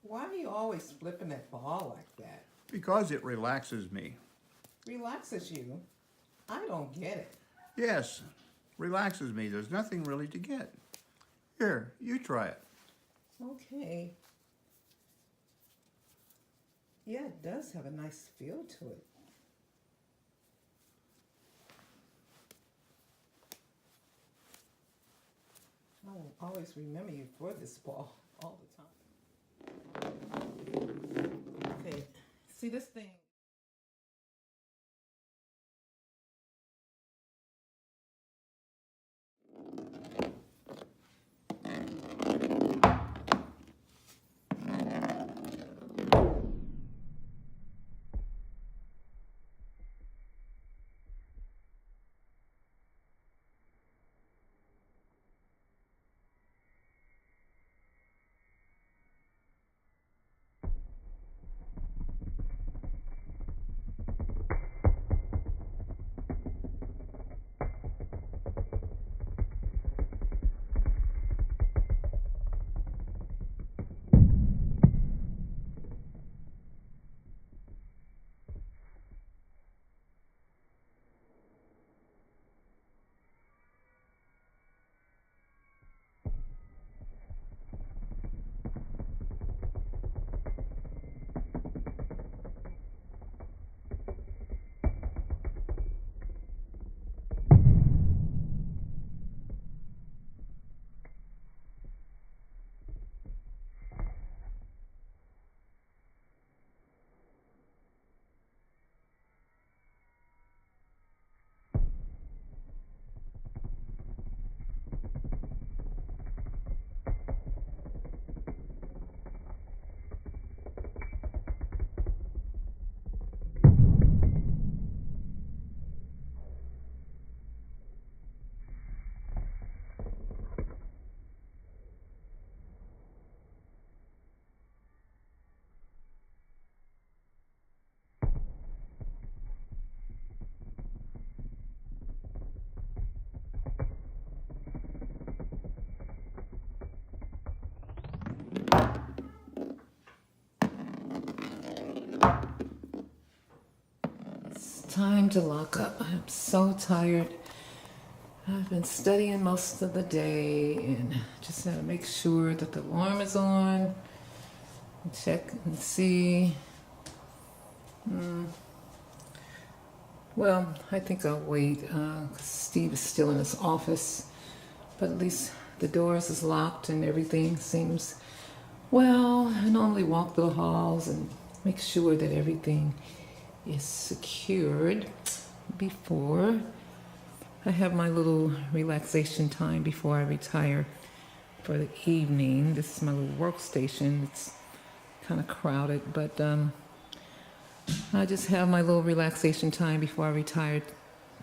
Why are you always flipping that ball like that? Because it relaxes me. Relaxes you? I don't get it. Yes, relaxes me. There's nothing really to get. Here, you try it. Okay. Yeah, it does have a nice feel to it. I will always remember you for this ball all the time. Okay, see this thing? It's time to lock up. I'm so tired. I've been studying most of the day and just had to make sure that the alarm is on. Check and see. Well, I think I'll wait because Steve is still in his office. But at least the doors is locked and everything seems well. I normally walk through the halls and make sure that everything is secured before I have my little relaxation time before I retire for the evening. This is my little workstation. It's kind of crowded, but I just have my little relaxation time before I retire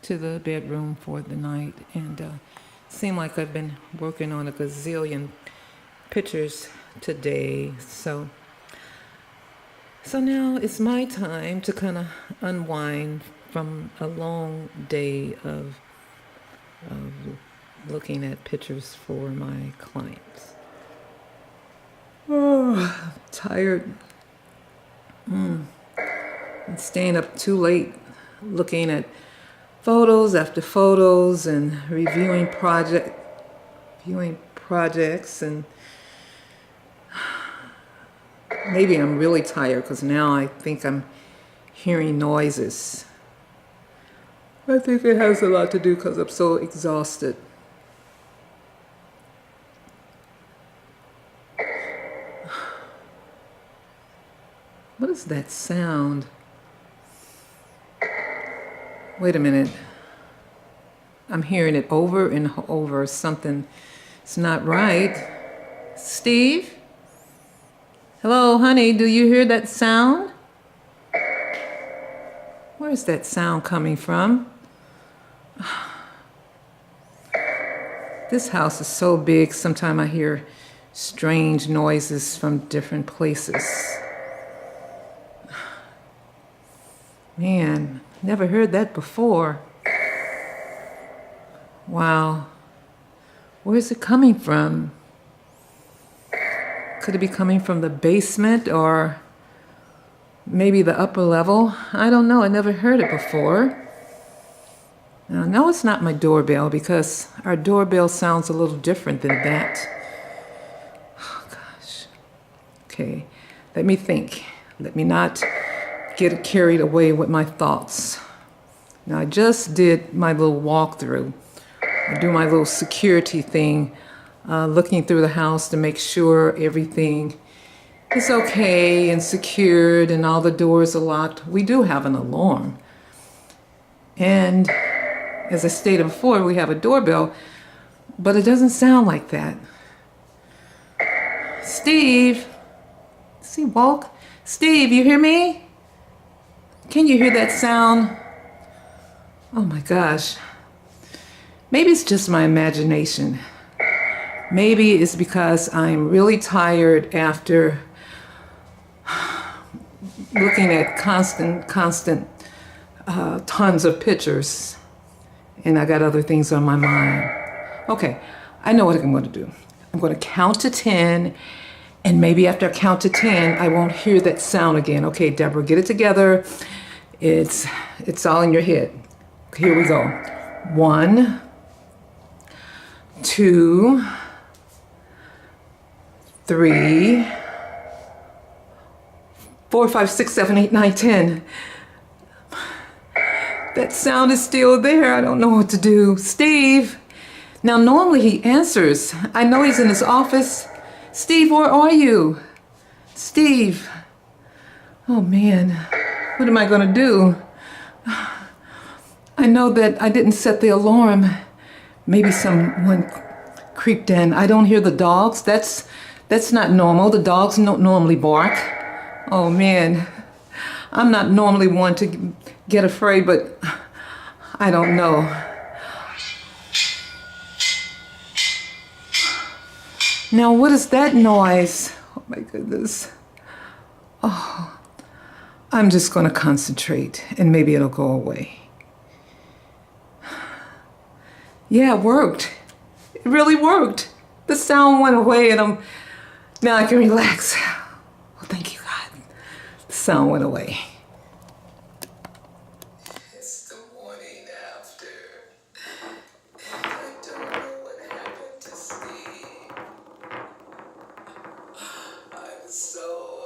to the bedroom for the night. And seem like I've been working on a gazillion pictures today. So now it's my time to kind of unwind from a long day of looking at pictures for my clients. Oh, I'm tired. I'm staying up too late looking at photos after photos and viewing projects, and maybe I'm really tired because now I think I'm hearing noises. I think it has a lot to do because I'm so exhausted. What is that sound? Wait a minute. I'm hearing it over and over. Something's not right. Steve? Hello, honey, do you hear that sound? Where's that sound coming from? This house is so big, sometimes I hear strange noises from different places. Man, never heard that before. Wow. Where's it coming from? Could it be coming from the basement or maybe the upper level? I don't know. I never heard it before. Now, no, it's not my doorbell because our doorbell sounds a little different than that. Oh, gosh. Okay, let me think. Let me not get carried away with my thoughts. Now, I just did my little walkthrough. I do my little security thing, looking through the house to make sure everything is okay and secured and all the doors are locked. We do have an alarm. And as I stated before, we have a doorbell, but it doesn't sound like that. Steve, see, Walk? Steve, you hear me? Can you hear that sound? Oh my gosh. Maybe it's just my imagination. Maybe it's because I'm really tired after looking at constant tons of pictures, and I got other things on my mind. Okay, I know what I'm going to do. I'm going to count to 10, and maybe after I count to 10, I won't hear that sound again. Okay, Deborah, get it together. It's all in your head. Here we go. 1, 2, 3, 4, 5, 6, 7, 8, 9, 10. That sound is still there. I don't know what to do. Steve. Now, normally he answers. I know he's in his office. Steve, where are you? Steve. Oh, man. What am I going to do? I know that I didn't set the alarm. Maybe someone creeped in. I don't hear the dogs. That's not normal. The dogs don't normally bark. Oh, man. I'm not normally one to get afraid, but I don't know. Now, what is that noise? Oh, my goodness. Oh, I'm just going to concentrate, and maybe it'll go away. Yeah, it worked. It really worked. The sound went away, and now I can relax. Well, thank you, God. The sound went away. It's the morning after. And I don't know what happened to Steve. I'm so